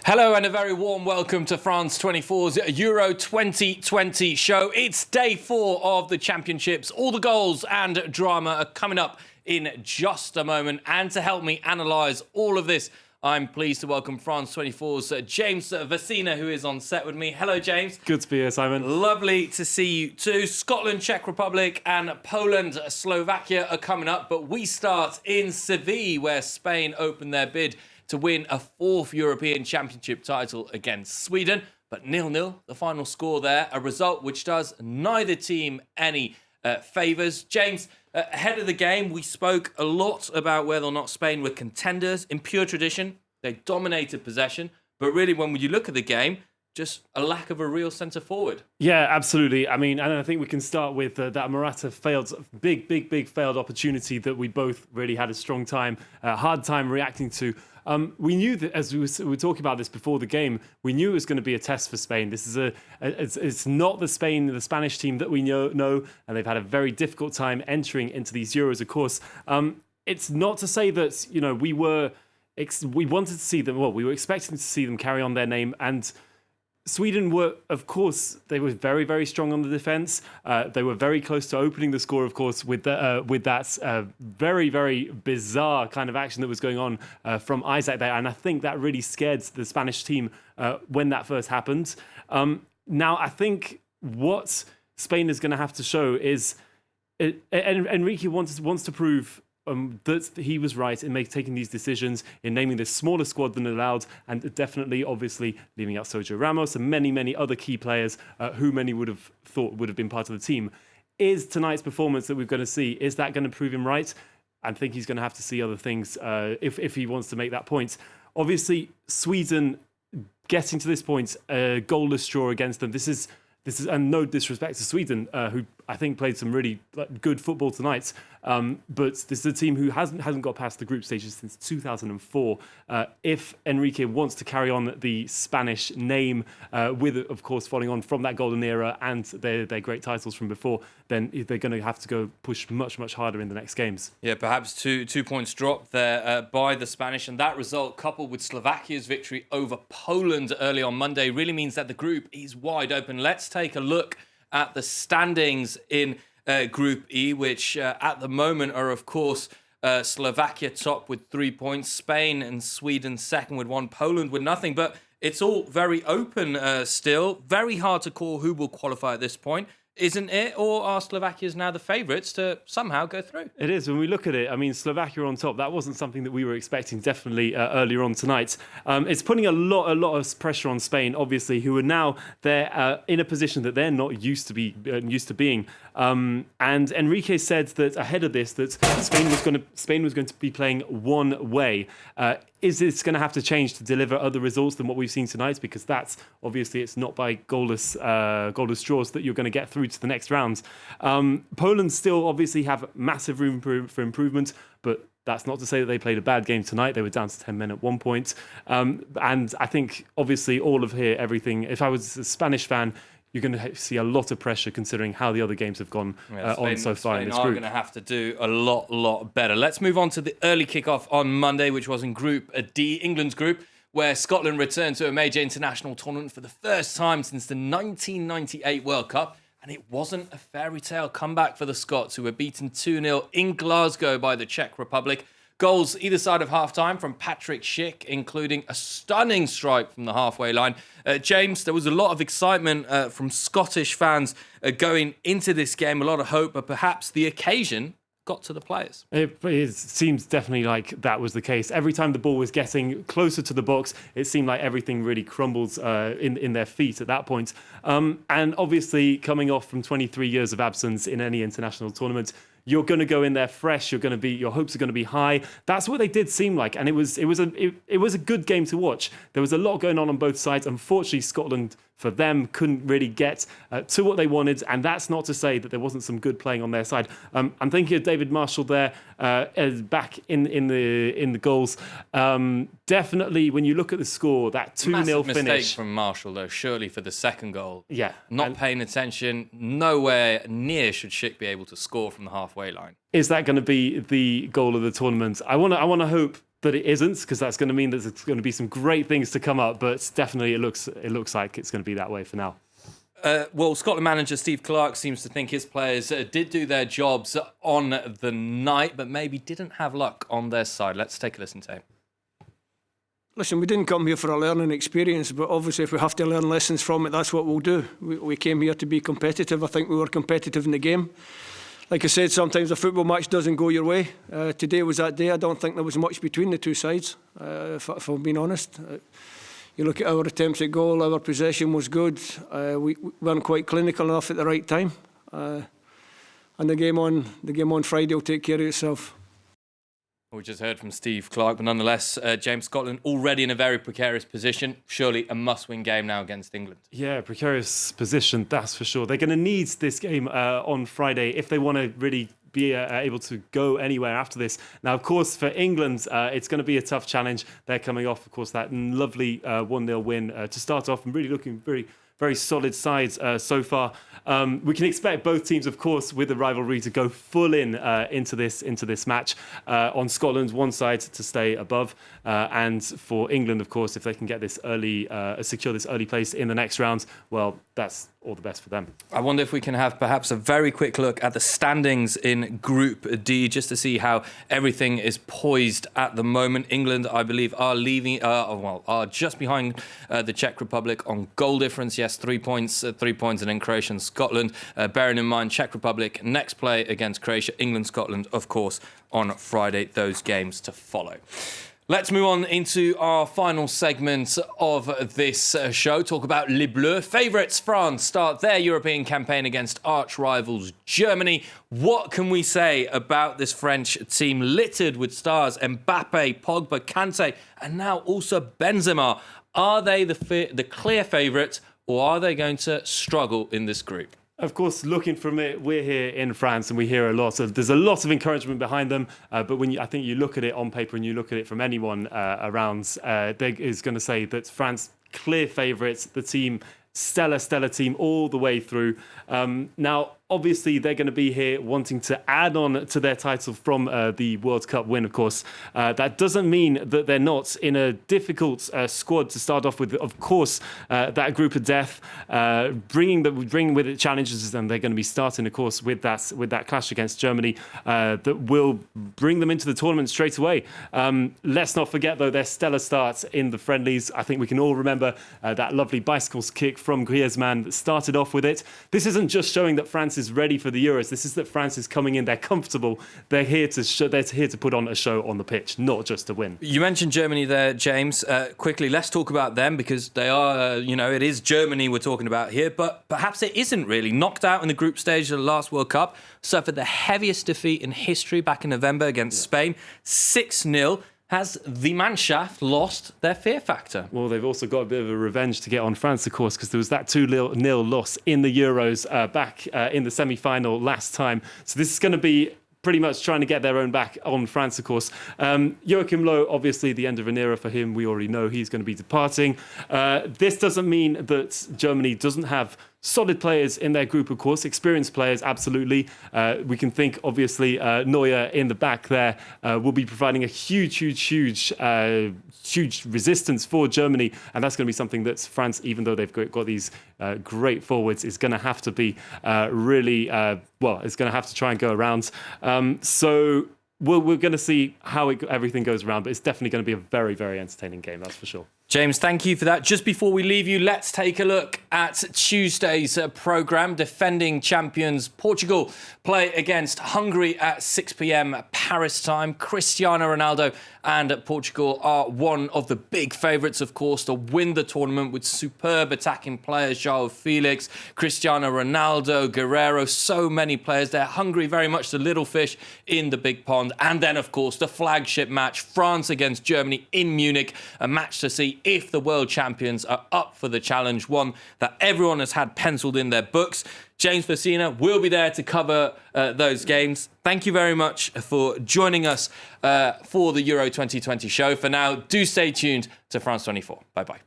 Hello and a very warm welcome to France 24's Euro 2020 show. It's day 4 of the championships. All the goals and drama are coming up in just a moment. And to help me analyse all of this, I'm pleased to welcome France 24's James Vecina, who is on set with me. Hello, James. Good to be here, Simon. Lovely to see you too. Scotland, Czech Republic and Poland, Slovakia are coming up. But we start in Seville, where Spain opened their bid to win a 4th European Championship title against Sweden. But 0-0, the final score there, a result which does neither team any favours. James, ahead of the game, we spoke a lot about whether or not Spain were contenders. In pure tradition, they dominated possession. But really, when you look at the game, just a lack of a real centre forward. Yeah, absolutely. I mean, and I think we can start with that Morata big failed opportunity that we both really had a hard time reacting to. We knew that, as we were talking about this before the game, we knew it was going to be a test for Spain. This is it's not the Spanish team that we know, and they've had a very difficult time entering into these Euros. Of course, it's not to say that we wanted to see them. Well, we were expecting to see them carry on their name, and Sweden were, of course, they were very, very strong on the defence. They were very close to opening the score, of course, with that very, very bizarre kind of action that was going on from Isaac there. And I think that really scared the Spanish team when that first happened. Now, I think what Spain is going to have to show is, Enrique wants to prove that he was right in taking these decisions, in naming this smaller squad than allowed, and definitely, obviously, leaving out Sergio Ramos and many, many other key players who many would have thought would have been part of the team. Is tonight's performance that we're going to see, is that going to prove him right? I think he's going to have to see other things if he wants to make that point. Obviously, Sweden getting to this point, a goalless draw against them. This is, and no disrespect to Sweden, who I think played some really good football tonight. But this is a team who hasn't got past the group stages since 2004. If Enrique wants to carry on the Spanish name, with, of course, following on from that golden era and their great titles from before, then they're going to have to go push much, much harder in the next games. Yeah, perhaps two points dropped there by the Spanish. And that result, coupled with Slovakia's victory over Poland early on Monday, really means that the group is wide open. Let's take a look at the standings in Group E, which at the moment are, of course, Slovakia top with 3 points, Spain and Sweden second with 1, Poland with nothing. But it's all very open still. Very hard to call who will qualify at this point, isn't it? Or are Slovakia's now the favourites to somehow go through? It is. When we look at it, I mean, Slovakia on top, that wasn't something that we were expecting definitely earlier on tonight. It's putting a lot of pressure on Spain, obviously, who are now in a position that they're not used to being. And Enrique said that ahead of this, that Spain was going to be playing one way. Is this going to have to change to deliver other results than what we've seen tonight? Because that's obviously, it's not by goalless draws that you're going to get through to the next round. Poland still obviously have massive room for improvement, but that's not to say that they played a bad game tonight. They were down to 10 men at one point. And I think obviously everything, if I was a Spanish fan, you're going to see a lot of pressure considering how the other games have gone on so far in this group. Spain are going to have to do a lot better. Let's move on to the early kickoff on Monday, which was in Group D, England's group, where Scotland returned to a major international tournament for the first time since the 1998 World Cup. And it wasn't a fairy tale comeback for the Scots, who were beaten 2-0 in Glasgow by the Czech Republic. Goals either side of half-time from Patrick Schick, including a stunning strike from the halfway line. James, there was a lot of excitement from Scottish fans going into this game, a lot of hope, but perhaps the occasion got to the players. It seems definitely like that was the case. Every time the ball was getting closer to the box, it seemed like everything really crumbles in their feet at that point. And obviously, coming off from 23 years of absence in any international tournament, you're going to go in there fresh. Your hopes are going to be high. That's what they did seem like, and it was a good game to watch. There was a lot going on both sides. Unfortunately, Scotland, for them, couldn't really get to what they wanted, and that's not to say that there wasn't some good playing on their side. I'm thinking of David Marshall there, back in the goals. Definitely, when you look at the score, that 2-0 finish. Mistake from Marshall, though, surely for the second goal. Yeah, not paying attention. Nowhere near should Schick be able to score from the halfway line. Is that going to be the goal of the tournament? I want to hope that it isn't, because that's going to mean that there's going to be some great things to come up. But definitely, it looks like it's going to be that way for now. Well, Scotland manager Steve Clarke seems to think his players did do their jobs on the night, but maybe didn't have luck on their side. Let's take a listen to him. Listen, we didn't come here for a learning experience, but obviously if we have to learn lessons from it, that's what we'll do. We came here to be competitive. I think we were competitive in the game. Like I said, sometimes a football match doesn't go your way. Today was that day. I don't think there was much between the two sides, if I'm being honest. You look at our attempts at goal, our possession was good. We weren't quite clinical enough at the right time. And the game on Friday will take care of itself. We just heard from Steve Clarke, but nonetheless, James, Scotland already in a very precarious position. Surely a must-win game now against England. Yeah, precarious position, that's for sure. They're going to need this game on Friday if they want to really be able to go anywhere after this. Now, of course, for England, it's going to be a tough challenge. They're coming off, of course, that lovely 1-0 win to start off and really looking very solid sides so far. We can expect both teams, of course, with the rivalry to go full into this match. On Scotland's one side to stay above, and for England, of course, if they can get this secure this early place in the next round, well, that's all the best for them. I wonder if we can have perhaps a very quick look at the standings in Group D, just to see how everything is poised at the moment. England, I believe, are just behind the Czech Republic on goal difference. Yes, 3 points, and then Croatia and Scotland. Bearing in mind, Czech Republic next play against Croatia, England, Scotland, of course, on Friday. Those games to follow. Let's move on into our final segment of this show. Talk about Les Bleus. Favourites, France, start their European campaign against arch rivals Germany. What can we say about this French team littered with stars? Mbappe, Pogba, Kante, and now also Benzema. Are they the clear favourite, or are they going to struggle in this group? Of course, looking from it, we're here in France and we hear there's a lot of encouragement behind them. But I think you look at it on paper and you look at it from anyone around, they is going to say that France, clear favourites, the team, stellar team all the way through. Now, obviously, they're going to be here wanting to add on to their title from the World Cup win, of course. That doesn't mean that they're not in a difficult squad to start off with. Of course, that group of death, bringing with it challenges, and they're going to be starting, of course, with that clash against Germany that will bring them into the tournament straight away. Let's not forget, though, their stellar start in the friendlies. I think we can all remember that lovely bicycles kick from Griezmann that started off with it. This isn't just showing that France is ready for the Euros. This is that France is coming in. They're comfortable. They're here to put on a show on the pitch, not just to win. You mentioned Germany there, James. Quickly, let's talk about them because they are, it is Germany we're talking about here, but perhaps it isn't really. Knocked out in the group stage of the last World Cup, suffered the heaviest defeat in history back in November against Spain, 6-0. Has the Mannschaft lost their fear factor? Well, they've also got a bit of a revenge to get on France, of course, because there was that 2-0 loss in the Euros back in the semi-final last time. So this is going to be pretty much trying to get their own back on France, of course. Joachim Low, obviously the end of an era for him. We already know he's going to be departing. This doesn't mean that Germany doesn't have solid players in their group, of course, experienced players, absolutely. We can think, obviously, Neuer in the back there will be providing a huge resistance for Germany, and that's going to be something that France, even though they've got these great forwards, is going to have to be it's going to have to try and go around. So we're going to see how everything goes around, but it's definitely going to be a very, very entertaining game, that's for sure. James, thank you for that. Just before we leave you, let's take a look at Tuesday's programme. Defending champions Portugal play against Hungary at 6 p.m. Paris time. Cristiano Ronaldo and Portugal are one of the big favourites, of course, to win the tournament with superb attacking players. João Felix, Cristiano Ronaldo, Guerrero, so many players there. Hungary very much the little fish in the big pond. And then, of course, the flagship match, France against Germany in Munich, a match to see if the world champions are up for the challenge, one that everyone has had penciled in their books. James Versina will be there to cover those games. Thank you very much for joining us for the Euro 2020 show. For now, do stay tuned to France 24. Bye-bye.